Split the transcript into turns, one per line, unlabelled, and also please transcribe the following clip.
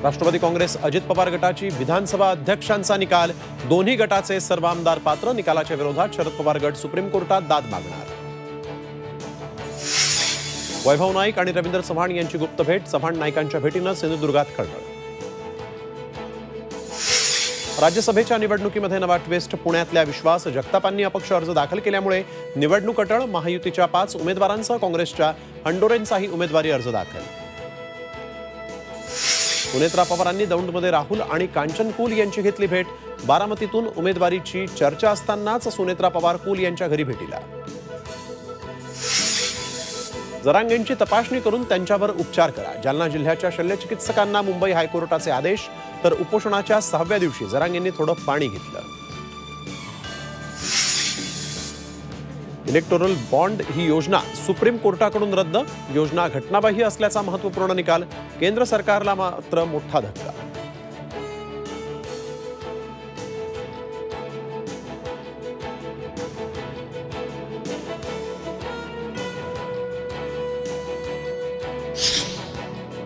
राष्ट्रवादी काँग्रेस अजित पवार गटाची विधानसभा अध्यक्षांचा निकाल, दोन्ही गटाचे सर्व आमदार पात्र, निकालाच्या विरोधात शरद पवार गट सुप्रीम कोर्टात दाद मागणार। वैभव नाईक आणि रवींद्र चव्हाण यांची गुप्त भेट, चव्हाण नाईकांच्या भेटीनं सिंधुदुर्गात खळबळ। राज्यसभेच्या निवडणुकीमध्ये नवा ट्विस्ट, पुण्यातल्या विश्वास जगतापांनी अपक्ष अर्ज दाखल केल्यामुळे निवडणूक अटळ, महायुतीच्या 5 उमेदवारांसह काँग्रेसच्या हंडोरेंचाही उमेदवारी अर्ज दाखल। सुनेत्रा पवारांनी दौंडमध्ये राहुल आणि कांचन कुल यांची घेतली भेट, बारामतीतून उमेदवारीची चर्चा असतानाच सुनेत्रा पवार कुल यांच्या घरी भेटीला। जरांगेंची तपासणी करून त्यांच्यावर उपचार करा, जालना जिल्ह्याच्या शल्यचिकित्सकांना मुंबई हायकोर्टाचे आदेश, तर उपोषणाच्या 6व्या दिवशी जरांगेंनी थोडं पाणी घेतलं। इलेक्टोरल बॉन्ड ही योजना सुप्रीम कोर्टाकडून रद्द, योजना घटनाबाह्य असल्याचा महत्त्वपूर्ण निकाल, केंद्र सरकारला मात्र मोठा धक्का।